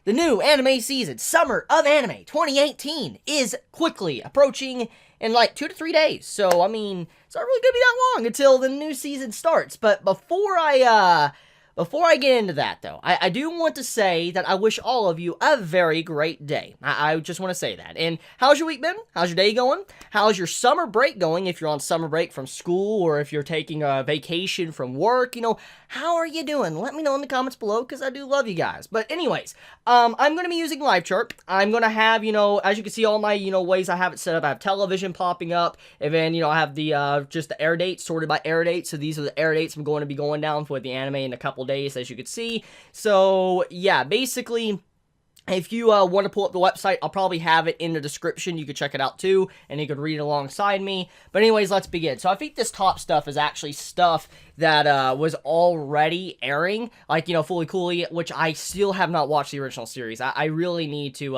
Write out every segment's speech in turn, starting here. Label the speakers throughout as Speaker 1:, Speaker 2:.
Speaker 1: The new anime season, Summer of Anime 2018, is quickly approaching in like 2 to 3 days. So, I mean, it's not really gonna be that long until the new season starts. But before I get into that, though, I do want to say that I wish all of you a very great day. I just want to say that. And how's your week been? How's your day going? How's your summer break going if you're on summer break from school or if you're taking a vacation from work? You know, how are you doing? Let me know in the comments below because I do love you guys. But anyways, I'm going to be using LiveChart. I'm going to have, you know, as you can see, all my, you know, ways I have it set up. I have television popping up, and then, you know, I have the, just the air dates sorted by air date. So these are the air dates I'm going to be going down for the anime in a couple days, as you can see. So, yeah, basically, if you want to pull up the website, I'll probably have it in the description. You could check it out too, and you could read it alongside me. But anyways, let's begin. So I think this top stuff is actually stuff that was already airing, like, you know, Fully Cooley, which I still have not watched the original series. I really need to,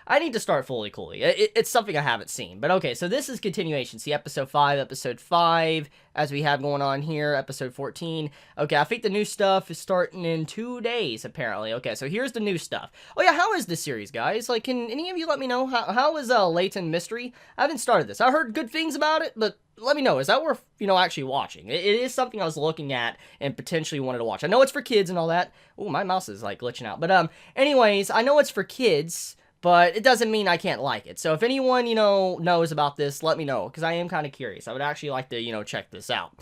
Speaker 1: I need to start Fully Cooley. It's something I haven't seen. But okay, so this is continuation. See, episode 5, as we have going on here, episode 14. Okay, I think the new stuff is starting in 2 days, apparently. Okay, so here's the new stuff. Oh yeah, how is this series, guys? Like, can any of you let me know? How is Latent Mystery? I haven't started this. I heard good things about it, but let me know. Is that worth, you know, actually watching? It is something I was looking at and potentially wanted to watch. I know it's for kids and all that. Oh, my mouse is, like, glitching out. But, anyways, I know it's for kids, but it doesn't mean I can't like it. So if anyone, you know, knows about this, let me know, because I am kind of curious. I would actually like to, you know, check this out.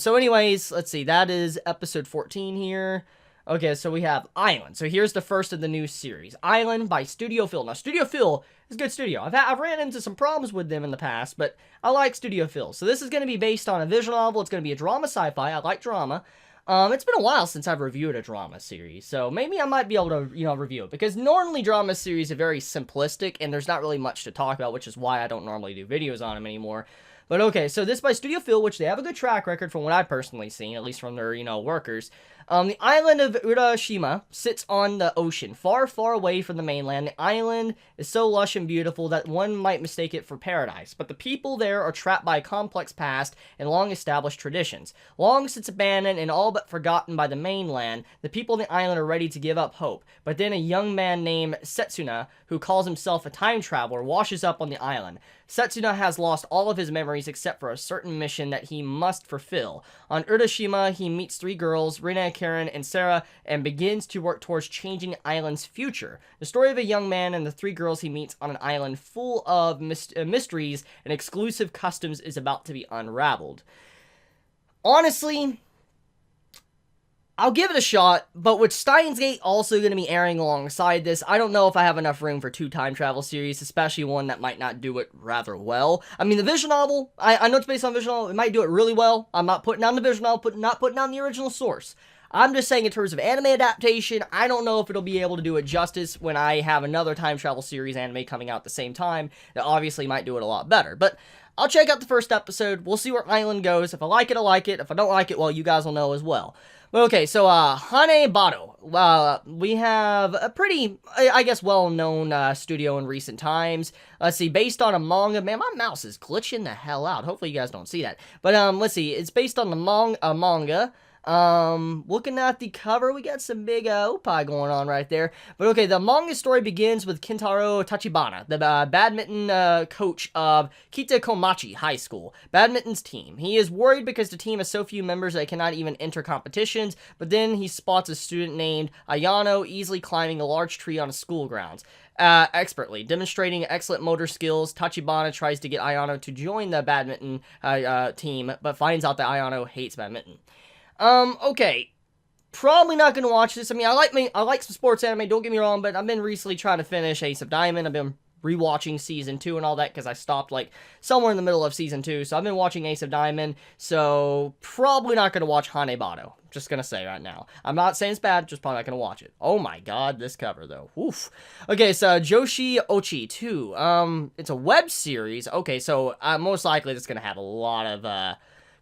Speaker 1: So anyways, let's see. That is episode 14 here. Okay, so we have Island. So here's the first of the new series. Island by Studio Phil. Now, Studio Phil is a good studio. I've ran into some problems with them in the past, but I like Studio Phil. So this is going to be based on a visual novel. It's going to be a drama sci-fi. I like drama. It's been a while since I've reviewed a drama series, so maybe I might be able to, you know, review it, because normally drama series are very simplistic, and there's not really much to talk about, which is why I don't normally do videos on them anymore. But okay, so this by Studio Phil, which they have a good track record from what I've personally seen, at least from their, you know, workers. The island of Urashima sits on the ocean, far, far away from the mainland. The island is so lush and beautiful that one might mistake it for paradise. But the people there are trapped by a complex past and long-established traditions. Long since abandoned and all but forgotten by the mainland, the people on the island are ready to give up hope. But then a young man named Setsuna, who calls himself a time traveler, washes up on the island. Setsuna has lost all of his memories except for a certain mission that he must fulfill. On Urashima, he meets 3 girls, Rina, Karen, and Sarah, and begins to work towards changing the island's future. The story of a young man and the 3 girls he meets on an island full of mysteries and exclusive customs is about to be unraveled. Honestly, I'll give it a shot, but with Steins Gate also going to be airing alongside this, I don't know if I have enough room for 2 time travel series, especially one that might not do it rather well. I mean, the visual novel, I know it's based on visual novel, it might do it really well. I'm not putting down the visual novel, not putting down the original source. I'm just saying in terms of anime adaptation, I don't know if it'll be able to do it justice when I have another time travel series anime coming out at the same time that obviously might do it a lot better. But I'll check out the first episode, we'll see where Island goes. If I like it, I like it. If I don't like it, well, you guys will know as well. But okay, so, Hanebado. We have a pretty, I guess, well-known, studio in recent times. Let's see, based on a manga. Man, my mouse is glitching the hell out. Hopefully you guys don't see that. But, let's see, it's based on the manga. Looking at the cover, we got some big, oppai going on right there. But okay, the manga story begins with Kentaro Tachibana, the, badminton, coach of Kitakomachi High School, badminton's team. He is worried because the team has so few members that cannot even enter competitions, but then he spots a student named Ayano easily climbing a large tree on a school grounds. Expertly. Demonstrating excellent motor skills, Tachibana tries to get Ayano to join the badminton, team, but finds out that Ayano hates badminton. Okay, probably not gonna watch this. I mean, I like some sports anime, don't get me wrong, but I've been recently trying to finish Ace of Diamond. I've been rewatching Season 2 and all that, because I stopped, like, somewhere in the middle of Season 2, so I've been watching Ace of Diamond, so probably not gonna watch Hanebado. Just gonna say right now. I'm not saying it's bad, just probably not gonna watch it. Oh my god, this cover, though. Oof. Okay, so Joshi Ochi 2. It's a web series. Okay, so, most likely it's gonna have a lot of,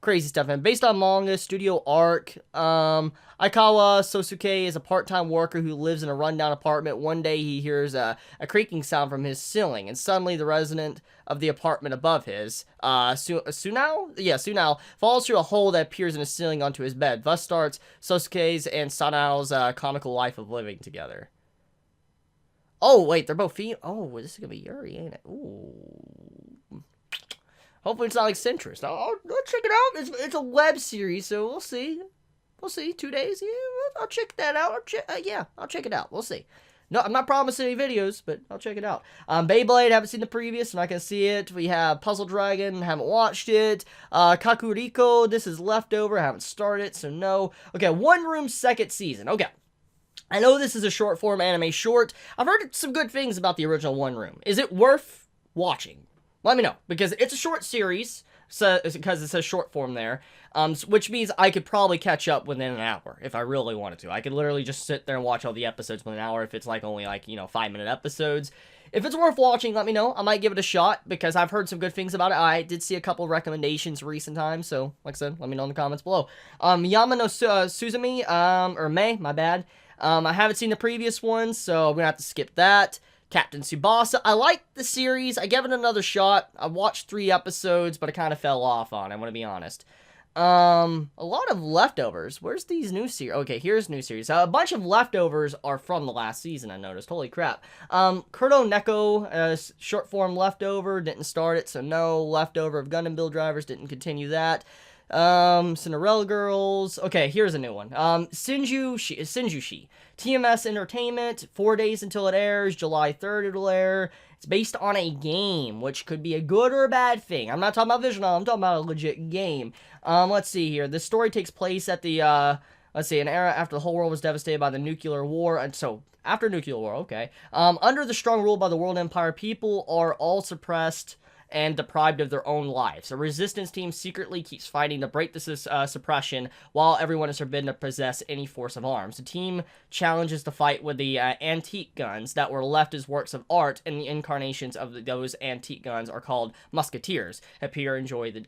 Speaker 1: crazy stuff. And based on manga, studio arc, Aikawa Sosuke is a part-time worker who lives in a rundown apartment. One day he hears a creaking sound from his ceiling, and suddenly the resident of the apartment above his, Sunao? Yeah, Sunao, falls through a hole that appears in the ceiling onto his bed. Thus starts Sosuke's and Sanao's comical life of living together. Oh, wait, they're both female. Oh, this is gonna be Yuri, ain't it? Ooh. Hopefully it's not like Centrist. I'll check it out. It's a web series, so we'll see. We'll see. 2 days. Yeah, I'll check that out. I'll check it out. We'll see. No, I'm not promising any videos, but I'll check it out. Beyblade, haven't seen the previous, I'm not going to see it. We have Puzzle Dragon, haven't watched it. Kakuriko, this is leftover, haven't started, so no. Okay, One Room second season. Okay. I know this is a short form anime short. I've heard some good things about the original One Room. Is it worth watching? Let me know, because it's a short series, so because it says short form there, which means I could probably catch up within an hour if I really wanted to. I could literally just sit there and watch all the episodes within an hour if it's like only like, 5-minute episodes. If it's worth watching, let me know. I might give it a shot because I've heard some good things about it. I did see a couple recommendations recent times, so like I said, let me know in the comments below. Yama no Suzumi, or Mei, my bad. I haven't seen the previous ones, so I'm gonna have to skip that. Captain Tsubasa, I liked the series. I gave it another shot. I watched 3 episodes, but I kind of fell off on it, I'm gonna be honest. A lot of leftovers. Where's these new series? Okay, here's new series. A bunch of leftovers are from the last season, I noticed. Holy crap. Kurto Neko, short form leftover, didn't start it, so no. Leftover of Gundam Build Drivers, didn't continue that. Cinderella Girls. Okay, here's a new one. Shinjushi. TMS Entertainment. 4 days until it airs. July 3rd it'll air. It's based on a game, which could be a good or a bad thing. I'm not talking about visual, I'm talking about a legit game. Let's see here. The story takes place at the, an era after the whole world was devastated by the nuclear war, and so, after nuclear war, okay. Under the strong rule by the World Empire, people are all suppressed and deprived of their own lives. A resistance team secretly keeps fighting to break this suppression while everyone is forbidden to possess any force of arms. The team challenges the fight with the antique guns that were left as works of art, and the incarnations of those antique guns are called musketeers. Appear and join the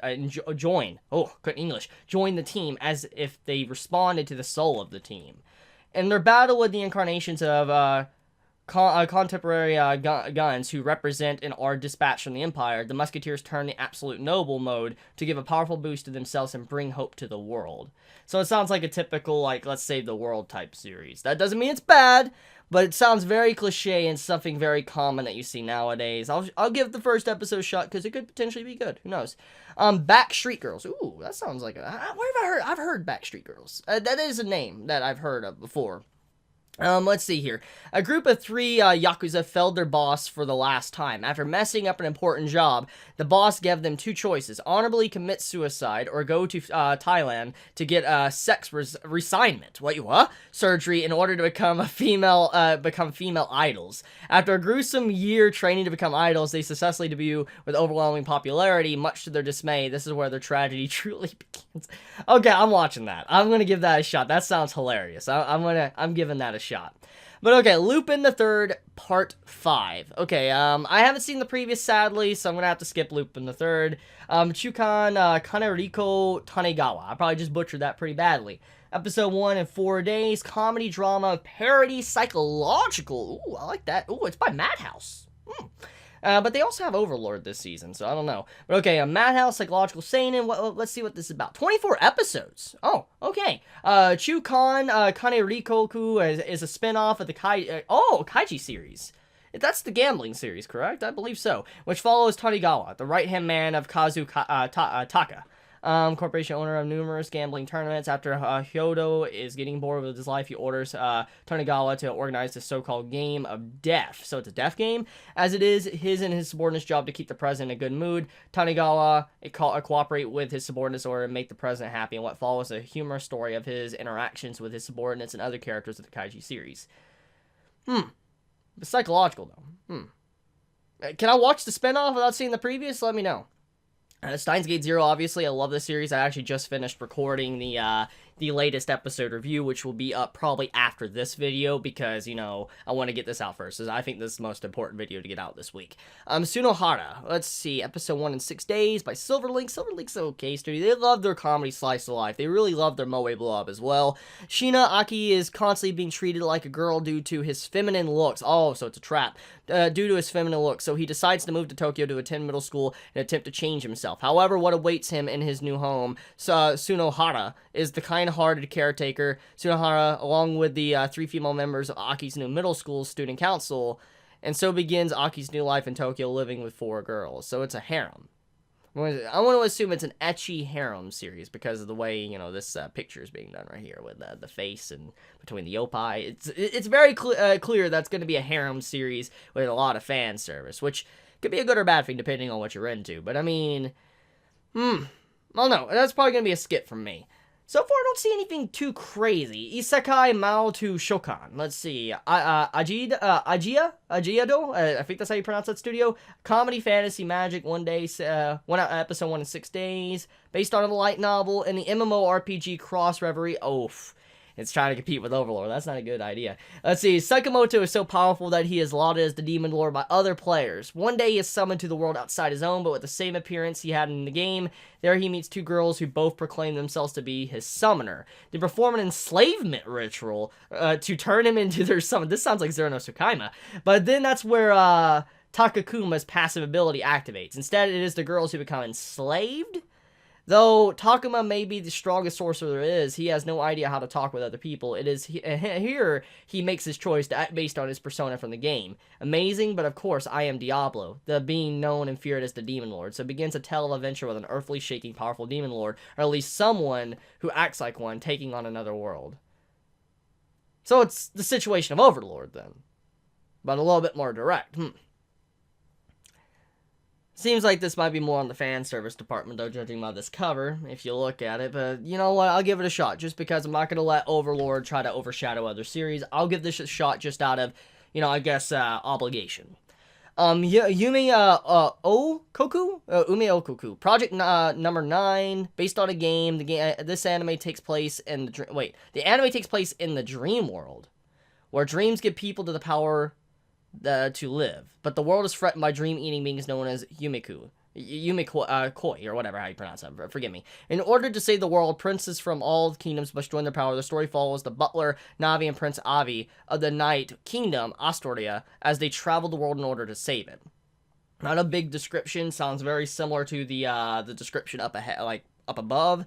Speaker 1: team as if they responded to the soul of the team. In their battle with the incarnations of contemporary guns who represent and are dispatched from the Empire, the Musketeers turn the Absolute Noble mode to give a powerful boost to themselves and bring hope to the world. So it sounds like a typical, like, let's save the world type series. That doesn't mean it's bad, but it sounds very cliche and something very common that you see nowadays. I'll give the first episode a shot because it could potentially be good. Who knows? Backstreet Girls. Ooh, that sounds like where have I heard? I've heard Backstreet Girls. That is a name that I've heard of before. Let's see here. A group of 3 Yakuza felled their boss for the last time. After messing up an important job, the boss gave them 2 choices. Honorably commit suicide or go to Thailand to get sex reassignment. Wait, what? Surgery in order to become female idols. After a gruesome year training to become idols, they successfully debut with overwhelming popularity. Much to their dismay, this is where their tragedy truly begins. Okay, I'm watching that. I'm gonna give that a shot. That sounds hilarious. I'm giving that a shot. But okay, Lupin the Third Part 5. Okay, I haven't seen the previous, sadly, so I'm gonna have to skip Lupin the Third. Chukan Kaneriko Tanegawa. I probably just butchered that pretty badly. Episode 1 in 4 days. Comedy, drama, parody, psychological. Ooh, I like that. Ooh, it's by Madhouse. But they also have Overlord this season, so I don't know. But okay, a Madhouse Psychological Seinen. Let's see what this is about. 24 episodes. Oh, okay. Chukan Kanerikoku is a spin-off of the Kaiji series. That's the gambling series, correct? I believe so. Which follows Tanegawa, the right-hand man of Kazu Taka. Corporation owner of numerous gambling tournaments. After Hyodo is getting bored with his life, he orders Tanegawa to organize the so-called Game of Death. So it's a death game, as it is his and his subordinates' job to keep the president in a good mood. Tanegawa cooperate with his subordinates in order to make the president happy, and what follows a humorous story of his interactions with his subordinates and other characters of the Kaiji series. It's psychological, though. Can I watch the spinoff without seeing the previous? Let me know. Steins Gate Zero, obviously, I love this series. I actually just finished recording the latest episode review, which will be up probably after this video, because, you know, I want to get this out first, as I think this is the most important video to get out this week. Sunohara, let's see, episode 1 in 6 days by Silverlink. Silverlink's an okay studio. They love their comedy slice of life. They really love their moe blow-up as well. Shina Aki is constantly being treated like a girl due to his feminine looks. Oh, so it's a trap. Due to his feminine looks, so he decides to move to Tokyo to attend middle school and attempt to change himself. However, what awaits him in his new home, Sunohara, is the kind-hearted caretaker. Sunohara, along with the 3 female members of Aki's new middle school student council, and so begins Aki's new life in Tokyo, living with 4 girls. So it's a harem. I want to assume it's an ecchi harem series because of the way, you know, this picture is being done right here with the face and between the oppai. It's very clear that's going to be a harem series with a lot of fan service, which could be a good or bad thing depending on what you're into. But I mean, I don't know. That's probably going to be a skip from me. So far, I don't see anything too crazy. Isekai Mao to Shokan. Let's see. Ajiado? I think that's how you pronounce that studio. Comedy, fantasy, magic, episode 1 in 6 days. Based on a light novel. And the MMORPG Cross Reverie. Oof. It's trying to compete with Overlord. That's not a good idea. Let's see. Sakamoto is so powerful that he is lauded as the Demon Lord by other players. One day he is summoned to the world outside his own, but with the same appearance he had in the game. There he meets 2 girls who both proclaim themselves to be his summoner. They perform an enslavement ritual to turn him into their summon. This sounds like Zero no Tsukaima. But then that's where Takakuma's passive ability activates. Instead, it is the girls who become enslaved. Though Takuma may be the strongest sorcerer there is, he has no idea how to talk with other people. It is here he makes his choice based on his persona from the game. Amazing, but of course I am Diablo, the being known and feared as the Demon Lord. So it begins a tale of adventure with an earthly shaking powerful Demon Lord, or at least someone who acts like one, taking on another world. So it's the situation of Overlord then, but a little bit more direct. Seems like this might be more on the fan service department, though, judging by this cover, if you look at it. But, you know what, I'll give it a shot, just because I'm not going to let Overlord try to overshadow other series. I'll give this a shot just out of, you know, I guess, obligation. Ume Okoku, Project number 9, based on a game. This anime takes place in the anime takes place in the dream world, where dreams give people to the power to live, but the world is threatened by dream-eating beings known as Yumikoi, or whatever how you pronounce that, forgive me. In order to save the world, princes from all kingdoms must join their power. The story follows the butler, Navi, and Prince Avi of the Night Kingdom, Astoria, as they travel the world in order to save it. Not a big description, sounds very similar to the description up above,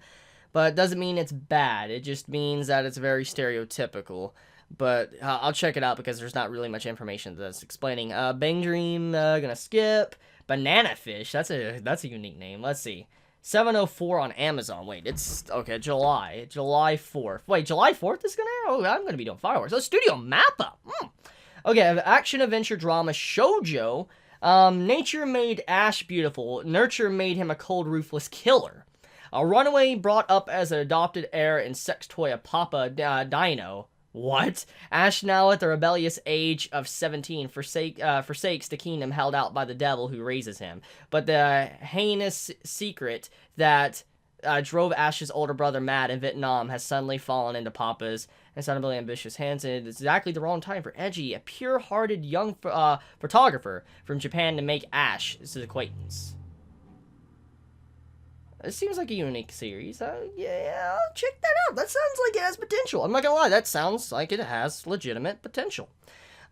Speaker 1: but it doesn't mean it's bad, it just means that it's very stereotypical. But I'll check it out because there's not really much information that's explaining. Bang Dream, gonna skip. Banana Fish, that's a unique name. Let's see. 704 on Amazon. Wait, it's okay. July 4th. Wait, July 4th is gonna air? Oh, I'm gonna be doing fireworks. Oh, Studio Mappa. Okay, action adventure drama shoujo. Nature made Ash beautiful. Nurture made him a cold, ruthless killer. A runaway brought up as an adopted heir and sex toy of Papa Dino. What? Ash, now at the rebellious age of 17, forsakes the kingdom held out by the devil who raises him. But the heinous secret that drove Ash's older brother mad in Vietnam has suddenly fallen into Papa's insanely ambitious hands, and it's exactly the wrong time for Edgy, a pure-hearted young photographer from Japan, to make Ash his acquaintance. It seems like a unique series. Yeah, I'll check that out. That sounds like it has potential. I'm not gonna lie, that sounds like it has legitimate potential.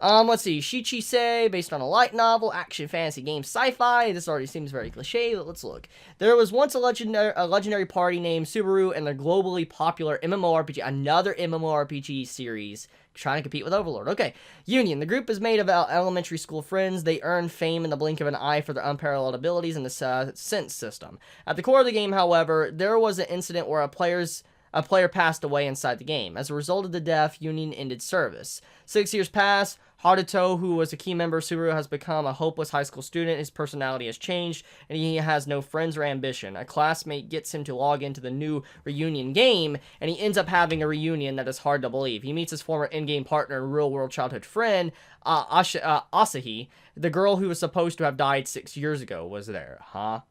Speaker 1: Let's see. Shichise, based on a light novel, action, fantasy, game, sci-fi. This already seems very cliche, but let's look. There was once a legendary party named Subaru and the globally popular MMORPG, another MMORPG series, trying to compete with Overlord. Okay. Union. The group is made of elementary school friends. They earn fame in the blink of an eye for their unparalleled abilities in the sense system. At the core of the game, however, there was an incident where a player passed away inside the game. As a result of the death, Union ended service. 6 years pass. Haruto, who was a key member of Subaru, has become a hopeless high school student. His personality has changed, and he has no friends or ambition. A classmate gets him to log into the new reunion game, and he ends up having a reunion that is hard to believe. He meets his former in-game partner and real-world childhood friend, Asahi. The girl who was supposed to have died 6 years ago was there. Huh?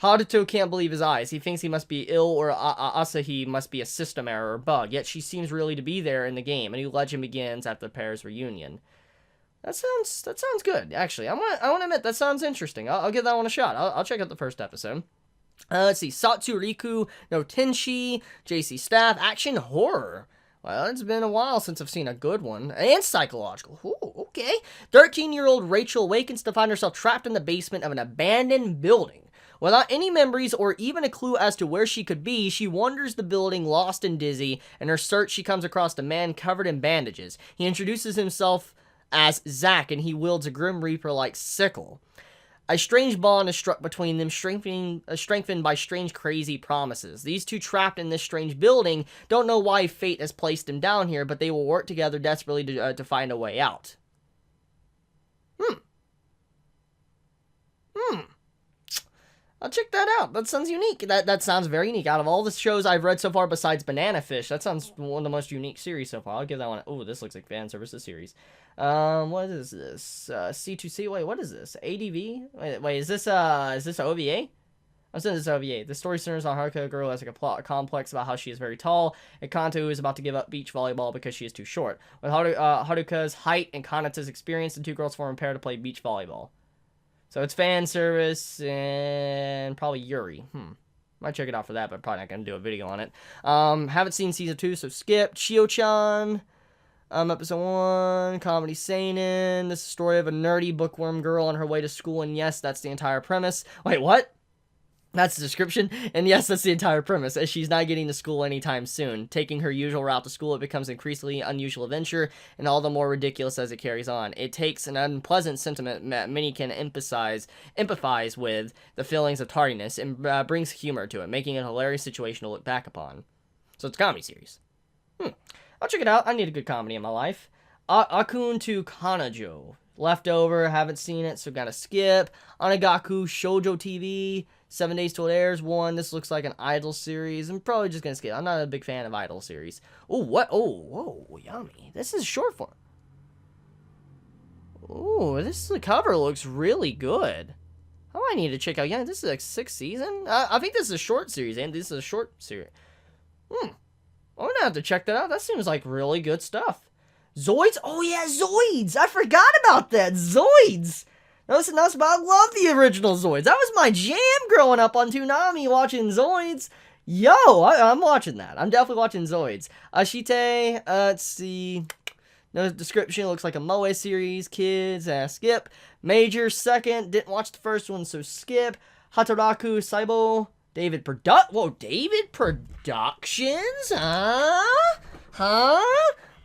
Speaker 1: Haruto can't believe his eyes. He thinks he must be ill, or Asahi must be a system error or bug, yet she seems really to be there in the game. A new legend begins after the pair's reunion. That sounds good, actually. I want to admit, that sounds interesting. I'll give that one a shot. I'll check out the first episode. Let's see, Satsuriku no Tenshi, JC Staff, action horror. Well, it's been a while since I've seen a good one. And psychological. Ooh, okay. 13-year-old Rachel awakens to find herself trapped in the basement of an abandoned building. Without any memories or even a clue as to where she could be, she wanders the building, lost and dizzy. In her search, she comes across a man covered in bandages. He introduces himself as Zack, and he wields a Grim Reaper-like sickle. A strange bond is struck between them, strengthened by strange, crazy promises. These two, trapped in this strange building, don't know why fate has placed them down here, but they will work together desperately to find a way out. I'll check that out. That sounds unique. That sounds very unique. Out of all the shows I've read so far besides Banana Fish, that sounds one of the most unique series so far. I'll give that one. Oh, this looks like fan services series. What is this? C2C. Wait, what is this? ADV? Wait, is this OVA? I'm saying this OVA. The story centers on Haruka, a girl who has like a plot complex about how she is very tall, and Kanto, who is about to give up beach volleyball because she is too short. With Haruka's height and Kanata's experience, the two girls form a pair to play beach volleyball. So it's fan service and probably Yuri. Might check it out for that, but probably not going to do a video on it. Haven't seen season 2, so skip. Chio-chan. Episode 1. Comedy seinen. This is the story of a nerdy bookworm girl on her way to school, and yes, that's the entire premise. Wait, what? That's the description, and yes, that's the entire premise, as she's not getting to school anytime soon. Taking her usual route to school, it becomes an increasingly unusual adventure, and all the more ridiculous as it carries on. It takes an unpleasant sentiment that many can empathize with, the feelings of tardiness, and brings humor to it, making it a hilarious situation to look back upon. So it's a comedy series. I'll check it out. I need a good comedy in my life. Akun to Kanajo. Leftover, haven't seen it, so gotta skip. Onagaku Shoujo TV. 7 days till it airs. 1. This looks like an Idol series. I'm probably just gonna skip. I'm not a big fan of Idol series. Oh, what? Oh, whoa, yummy. This is short form. Oh, the cover looks really good. Oh, I need to check out. Yeah, this is like 6th season. I think this is a short series, and this is a short series. I'm gonna have to check that out. That seems like really good stuff. Zoids? Oh yeah, Zoids! I forgot about that. Zoids! Nothing else, but I love the original Zoids. That was my jam growing up on Toonami, watching Zoids. Yo, I'm watching that. I'm definitely watching Zoids. Ashite, let's see. No description, looks like a Moe series. Kids, skip. Major, 2nd. Didn't watch the first one, so skip. Hataraku, Saibo. David Productions? Huh?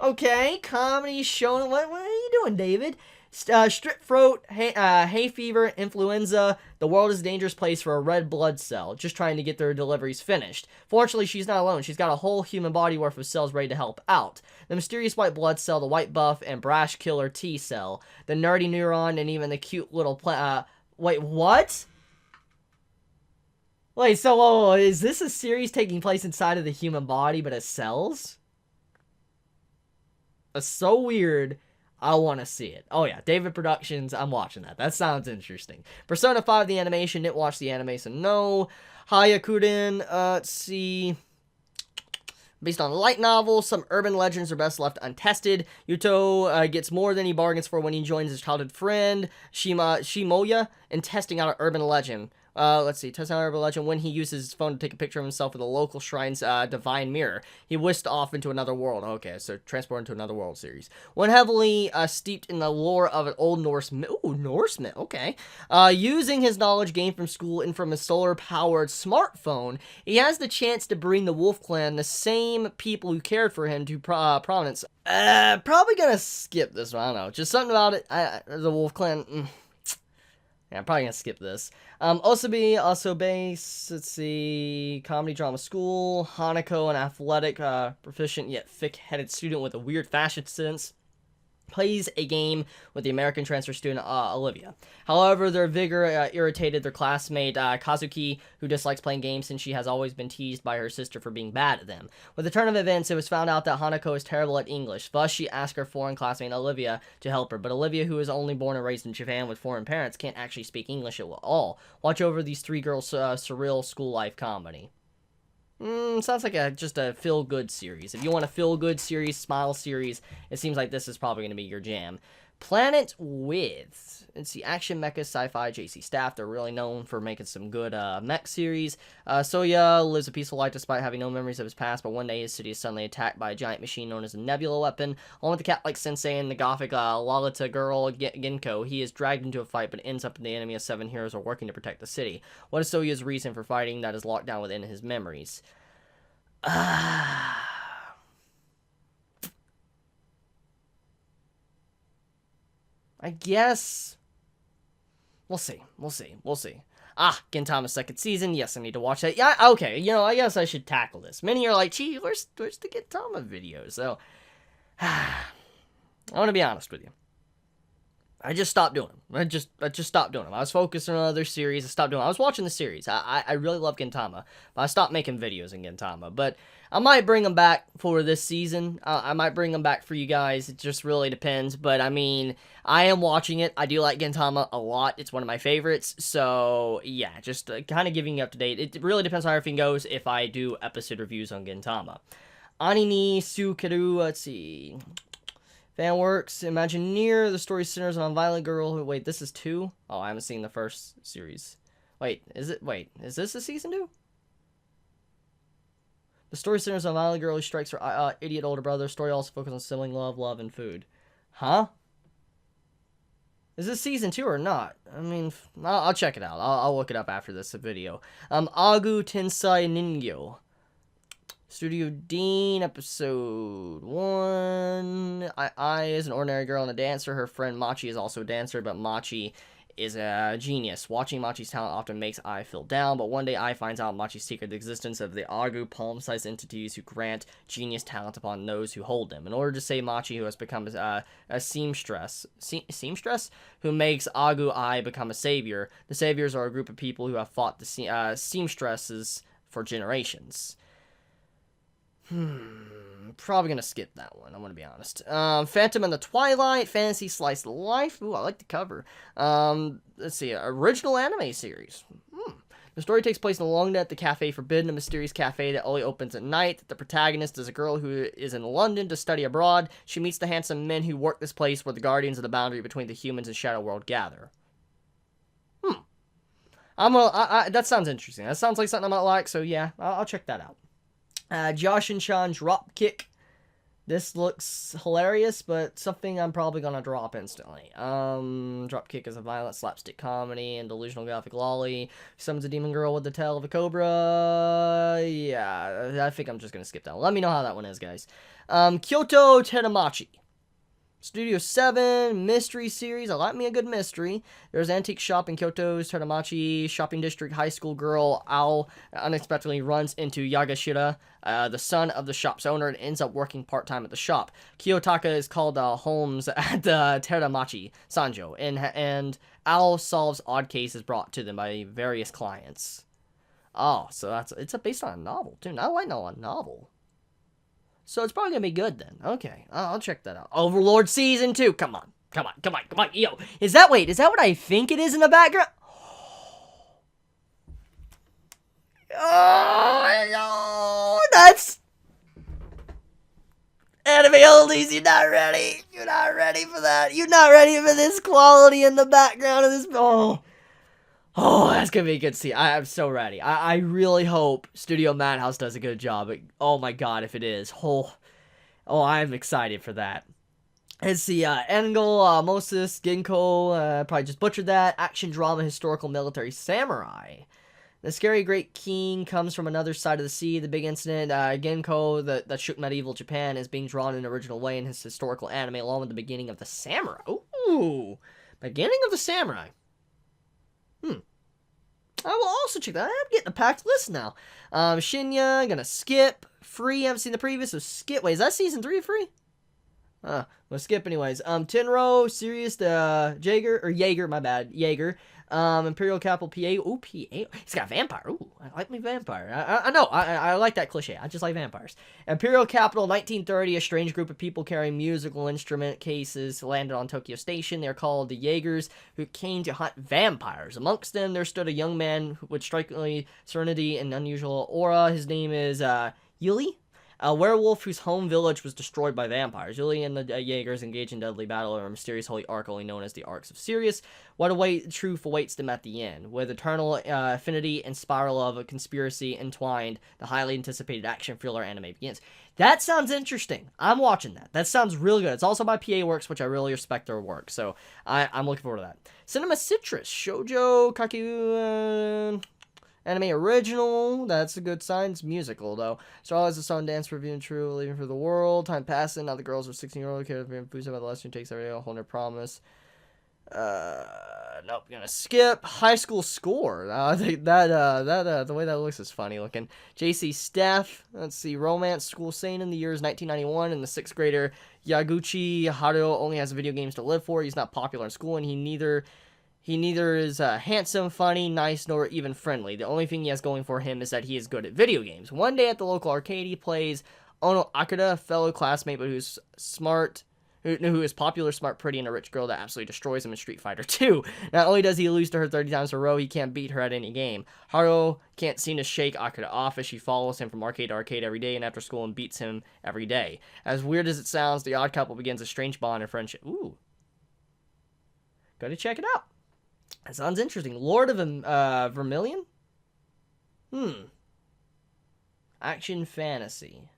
Speaker 1: Okay, comedy showing. What are you doing, David? Strep throat, hay fever, influenza. The world is a dangerous place for a red blood cell, just trying to get their deliveries finished. Fortunately, she's not alone. She's got a whole human body worth of cells ready to help out. The mysterious white blood cell, the white buff and brash killer T cell, the nerdy neuron, and even the cute little wait, what? Wait, so is this a series taking place inside of the human body, but as cells? That's so weird. I want to see it. Oh yeah, David Productions, I'm watching that. That sounds interesting. Persona 5, the animation, didn't watch the anime, so no. Hayakuden, let's see. Based on a light novel, some urban legends are best left untested. Yuto gets more than he bargains for when he joins his childhood friend, Shimoya, in testing out an urban legend. Let's see, testing out an urban legend when he uses his phone to take a picture of himself with a local shrine's divine mirror. He whisked off into another world. Okay, so transport into another world series. When heavily steeped in the lore of an old Norse myth. Ooh, Norse myth, okay. Using his knowledge gained from school and from his solar-powered smartphone, he has the chance to bring the Wolf Clan, the same people who cared for him, to prominence. Probably gonna skip this one, I don't know. Just something about it, the Wolf Clan, Yeah, I'm probably gonna skip this. Osabi, also base, let's see, comedy drama school, Hanako, an athletic, proficient yet thick-headed student with a weird fashion sense. plays a game with the American transfer student Olivia. However, their vigor irritated their classmate Kazuki, who dislikes playing games since she has always been teased by her sister for being bad at them. With the turn of events, it was found out that Hanako is terrible at English. Thus, she asked her foreign classmate Olivia to help her. But Olivia, who is only born and raised in Japan with foreign parents, can't actually speak English at all. Watch over these three girls' surreal school life comedy. Sounds like just a feel-good series. If you want a feel-good series, smile series, it seems like this is probably going to be your jam. Planet With. It's the action mecha sci-fi JC staff. They're really known for making some good mech series. Soya lives a peaceful life despite having no memories of his past, but one day his city is suddenly attacked by a giant machine known as a nebula weapon. Along with the cat-like sensei and the gothic Lalita girl Ginko, he is dragged into a fight but ends up in the enemy as 7 heroes are working to protect the city. What is Soya's reason for fighting that is locked down within his memories? I guess we'll see. Gintama's second season. Yes, I need to watch that. Yeah, okay. I guess I should tackle this. Many are like, gee, where's the Gintama videos? So, I want to be honest with you. I just stopped doing them. I just stopped doing them. I was focused on other series. I stopped doing them. I was watching the series. I really love Gintama, but I stopped making videos in Gintama. But I might bring them back for this season. I might bring them back for you guys. It just really depends. But, I mean, I am watching it. I do like Gintama a lot. It's one of my favorites. So, yeah, just kind of giving you up to date. It really depends on how everything goes if I do episode reviews on Gintama. Ani ni Sukeru, let's see. Fan works. Imagineer. The story centers on a violent girl who... Wait, this is 2? Oh, I haven't seen the first series. Wait, is this a season 2? The story centers on a violent girl who strikes her idiot older brother. Story also focuses on sibling love, and food. Huh? Is this season 2 or not? I mean, I'll check it out. I'll look it up after this video. Agu Tensei Ningyo. Studio Dean, episode 1. I is an ordinary girl and a dancer. Her friend Machi is also a dancer, but Machi is a genius. Watching Machi's talent often makes Ai feel down, but one day Ai finds out Machi's secret, the existence of the Agu palm-sized entities who grant genius talent upon those who hold them. In order to save Machi, who has become a seamstress, who makes Agu Ai become a savior. The saviors are a group of people who have fought the seamstresses for generations. Probably gonna skip that one, I'm gonna be honest. Phantom and the Twilight, fantasy slice of life. Ooh, I like the cover. Let's see, original anime series. The story takes place in the long night at the Cafe Forbidden, a mysterious cafe that only opens at night. The protagonist is a girl who is in London to study abroad. She meets the handsome men who work this place where the guardians of the boundary between the humans and Shadow World gather. That sounds interesting. That sounds like something I might like, so yeah, I'll check that out. Shin-Chan Dropkick. This looks hilarious, but something I'm probably gonna drop instantly. Dropkick is a violent slapstick comedy and delusional graphic lolly. Summons a demon girl with the tail of a cobra. Yeah, I think I'm just gonna skip that one. Let me know how that one is, guys. Kyoto Teramachi. Studio 7, mystery series. I like me a good mystery. There's an antique shop in Kyoto's Teramachi shopping district. High school girl Ao unexpectedly runs into Yagashira, the son of the shop's owner, and ends up working part-time at the shop. Kiyotaka is called Holmes at Teramachi Sanjo, and Ao solves odd cases brought to them by various clients. Oh, so it's based on a novel, too. I like a novel. So it's probably going to be good then. Okay, I'll check that out. Overlord Season 2. Come on. Yo, is that what I think it is in the background? Oh, that's... Anime oldies, you're not ready. You're not ready for that. You're not ready for this quality in the background of this... Oh, that's gonna be good to see. I'm so ready. I really hope Studio Madhouse does a good job. Oh my god, if it is. Oh, I'm excited for that. Let's see, Engel, Moses, Ginko, probably just butchered that. Action drama, historical, military, samurai. The scary great king comes from another side of the sea. The big incident, Ginko, that shook medieval Japan, is being drawn in an original way in his historical anime, along with the beginning of the samurai. Ooh, beginning of the samurai. I will also check that. I'm getting a packed list now. Shinya, gonna skip. Free, haven't seen the previous, so skip. Wait, is that season 3 free? We'll skip anyways. Tenro, Sirius, Jaeger, my bad, Jaeger. Imperial Capital PA. Ooh, PA. He's got vampire. Ooh, I like me vampire. I know. I like that cliche. I just like vampires. Imperial Capital, 1930. A strange group of people carrying musical instrument cases landed on Tokyo Station. They're called the Jaegers, who came to hunt vampires. Amongst them, there stood a young man with strikingly serenity and unusual aura. His name is Yuli, a werewolf whose home village was destroyed by vampires. Yuli and the Jaegers engage in deadly battle over a mysterious holy ark only known as the Arks of Sirius. What truth awaits them at the end? With eternal affinity and spiral of a conspiracy entwined, the highly anticipated action thriller anime begins. That sounds interesting. I'm watching that. That sounds really good. It's also by PA Works, which I really respect their work. So I'm looking forward to that. Cinema Citrus, Shoujo Kaku... anime original, that's a good sign. It's musical, though. Star has a song dance review and true, leaving for the world. Time passing, now the girls are 16-year-old, care being boosted by the lesson takes every day, hold their promise. Nope, gonna skip. High school score. I think that the way that looks is funny looking. JC Staff, let's see, romance school seinen in the year is 1991, and the 6th grader Yaguchi Haruo only has video games to live for. He's not popular in school, and he neither is handsome, funny, nice, nor even friendly. The only thing he has going for him is that he is good at video games. One day at the local arcade, he plays Ono Akira, a fellow classmate, but who's smart, who is popular, smart, pretty, and a rich girl that absolutely destroys him in Street Fighter 2. Not only does he lose to her 30 times in a row, he can't beat her at any game. Haruo can't seem to shake Akira off as she follows him from arcade to arcade every day and after school and beats him every day. As weird as it sounds, the odd couple begins a strange bond and friendship. Ooh. Gotta check it out. That sounds interesting. Lord of Vermilion? Action fantasy.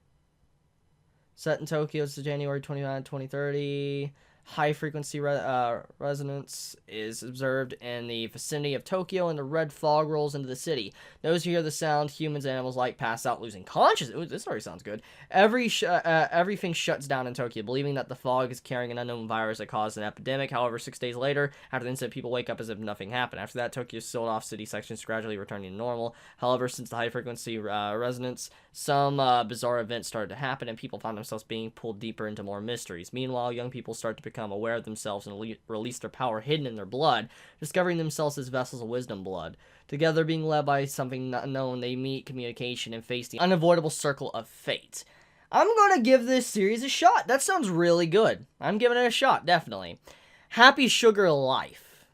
Speaker 1: Set in Tokyo, it's January 29, 2030. High frequency resonance is observed in the vicinity of Tokyo, and the red fog rolls into the city. Those who hear the sound, humans and animals alike, pass out, losing consciousness. Ooh, this already sounds good. Everything shuts down in Tokyo, believing that the fog is carrying an unknown virus that caused an epidemic. However, 6 days later, after the incident, people wake up as if nothing happened. After that, Tokyo's sealed off city sections, gradually returning to normal. However, since the high frequency resonance, some bizarre events started to happen, and people found themselves being pulled deeper into more mysteries. Meanwhile, young people start to become aware of themselves and release their power hidden in their blood, discovering themselves as vessels of wisdom blood. Together, being led by something unknown, they meet communication and face the unavoidable circle of fate. I'm gonna give this series a shot. That sounds really good. I'm giving it a shot, definitely. Happy Sugar Life.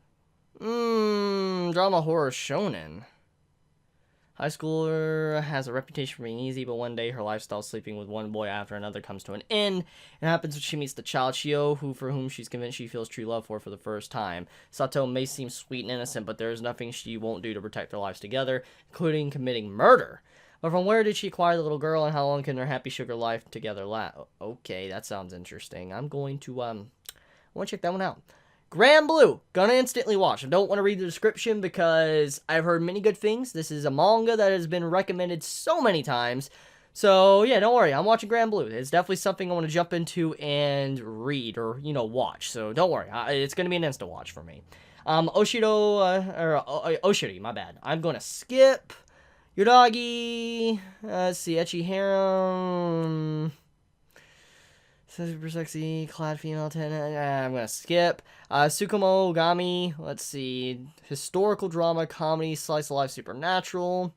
Speaker 1: Drama horror shonen. High schooler has a reputation for being easy, but one day her lifestyle sleeping with one boy after another comes to an end. It happens when she meets the child Shio, for whom she's convinced she feels true love for the first time. Sato may seem sweet and innocent, but there is nothing she won't do to protect their lives together, including committing murder. But from where did she acquire the little girl, and how long can their happy sugar life together last? Okay, that sounds interesting. I'm going to, I want to check that one out. Grand Blue, gonna instantly watch. I don't want to read the description because I've heard many good things. This is a manga that has been recommended so many times. So, yeah, don't worry. I'm watching Grand Blue. It's definitely something I want to jump into and read or, watch. So, don't worry. It's going to be an instant watch for me. Oshiri, my bad. I'm going to skip. Yuragi. Let's see. Ecchi Harem. Super sexy, clad female tenant. I'm gonna skip. Tsukumogami. Let's see. Historical drama, comedy, slice of life, supernatural.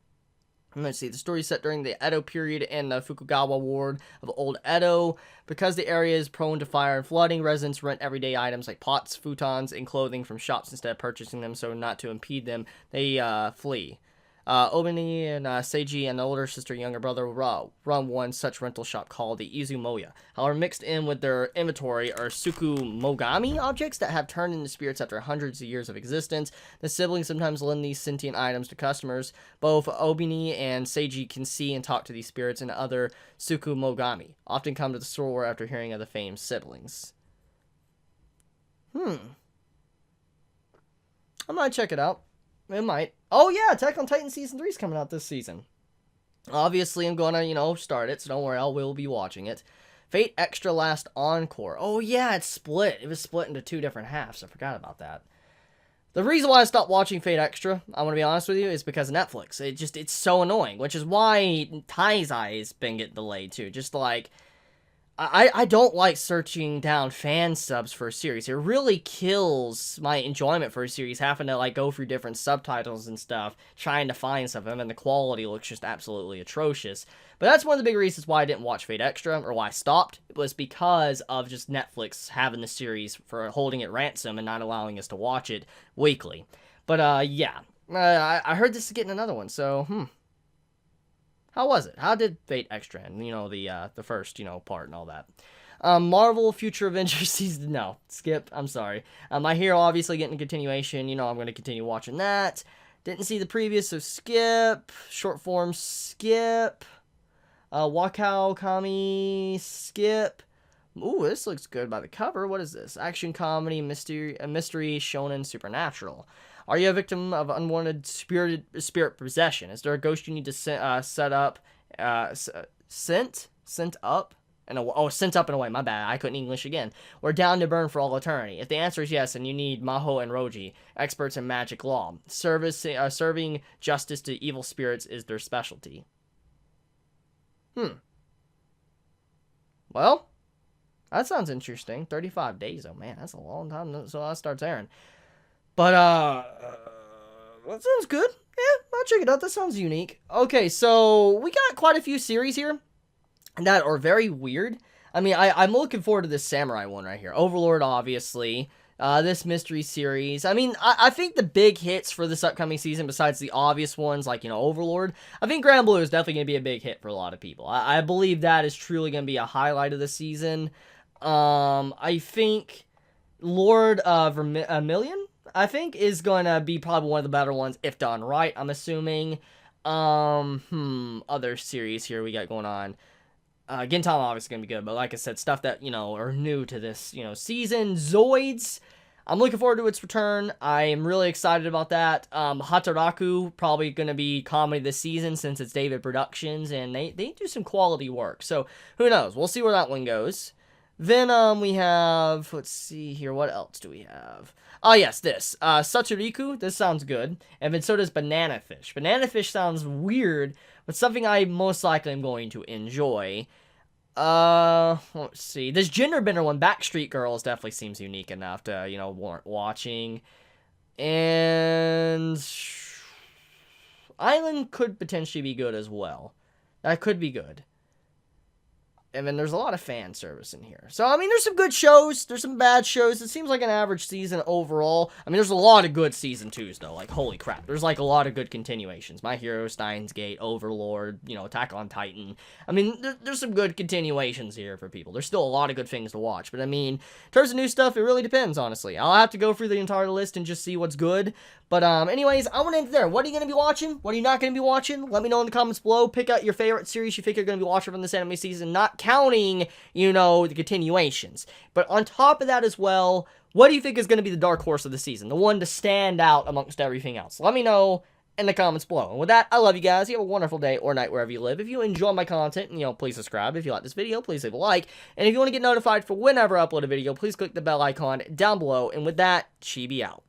Speaker 1: Let's see. The story set during the Edo period and the Fukugawa ward of Old Edo. Because the area is prone to fire and flooding, residents rent everyday items like pots, futons, and clothing from shops instead of purchasing them, so not to impede them, they flee. Obini and Seiji and the older sister and younger brother run one such rental shop called the Izumoya. However, mixed in with their inventory are Tsukumogami objects that have turned into spirits after hundreds of years of existence. The siblings sometimes lend these sentient items to customers. Both Obini and Seiji can see and talk to these spirits, and other Tsukumogami often come to the store after hearing of the famed siblings. I might check it out. It might. Oh, yeah, Attack on Titan Season 3 is coming out this season. Obviously, I'm going to, start it, so don't worry, I will be watching it. Fate Extra Last Encore. Oh, yeah, it's split. It was split into 2 different halves. I forgot about that. The reason why I stopped watching Fate Extra, I'm going to be honest with you, is because of Netflix. It's so annoying, which is why Taizai's been getting delayed, too. Just like, I don't like searching down fan subs for a series. It really kills my enjoyment for a series, having to like go through different subtitles and stuff, trying to find something, and the quality looks just absolutely atrocious. But that's one of the big reasons why I didn't watch Fate Extra, or why I stopped. It was because of just Netflix having the series for holding it ransom and not allowing us to watch it weekly. But yeah, I heard this is getting another one, so how was it? How did Fate Extra end? The first, part and all that. Marvel Future Avengers season, no, skip, I'm sorry. My Hero obviously getting a continuation, I'm going to continue watching that. Didn't see the previous, so skip. Short form, skip. Wakao Kami, skip. Ooh, this looks good by the cover. What is this? Action comedy, mystery, shonen, supernatural. Are you a victim of unwanted spirit possession? Is there a ghost you need to sent up and away? My bad, I couldn't English again. Or down to burn for all eternity? If the answer is yes, then you need Maho and Roji, experts in magic law. Serving justice to evil spirits is their specialty. Well, that sounds interesting. 35 days, oh man, that's a long time. So that starts airing. But, that sounds good. Yeah, I'll check it out. That sounds unique. Okay, so we got quite a few series here that are very weird. I mean, I'm looking forward to this samurai one right here. Overlord, obviously. This mystery series. I mean, I think the big hits for this upcoming season, besides the obvious ones like, Overlord, I think Grand Blue is definitely going to be a big hit for a lot of people. I believe that is truly going to be a highlight of the season. I think Lord of Vermilion, I think, is going to be probably one of the better ones if done right, I'm assuming. Other series here we got going on. Gintama obviously going to be good, but like I said, stuff that, are new to this, season. Zoids, I'm looking forward to its return. I am really excited about that. Hataraku, probably going to be comedy this season since it's David Productions, and they do some quality work. So, who knows? We'll see where that one goes. Then, we have, let's see here, what else do we have? Oh, yes, this. Satsuriku, this sounds good. And then so does Banana Fish. Banana Fish sounds weird, but something I most likely am going to enjoy. Let's see. This gender bender one, Backstreet Girls, definitely seems unique enough to, warrant watching. And Island could potentially be good as well. That could be good. And then there's a lot of fan service in here. So, I mean, there's some good shows. There's some bad shows. It seems like an average season overall. I mean, there's a lot of good season 2s, though. Like, holy crap. There's, like, a lot of good continuations. My Hero, Steins Gate, Overlord, Attack on Titan. I mean, there's some good continuations here for people. There's still a lot of good things to watch. But, I mean, in terms of new stuff, it really depends, honestly. I'll have to go through the entire list and just see what's good. But, anyways, I want to end it there. What are you going to be watching? What are you not going to be watching? Let me know in the comments below. Pick out your favorite series you think you're going to be watching from this anime season, not counting, the continuations. But on top of that as well, what do you think is going to be the dark horse of the season? The one to stand out amongst everything else? Let me know in the comments below. And with that, I love you guys. You have a wonderful day or night wherever you live. If you enjoy my content, please subscribe. If you like this video, please leave a like. And if you want to get notified for whenever I upload a video, please click the bell icon down below. And with that, Chibi out.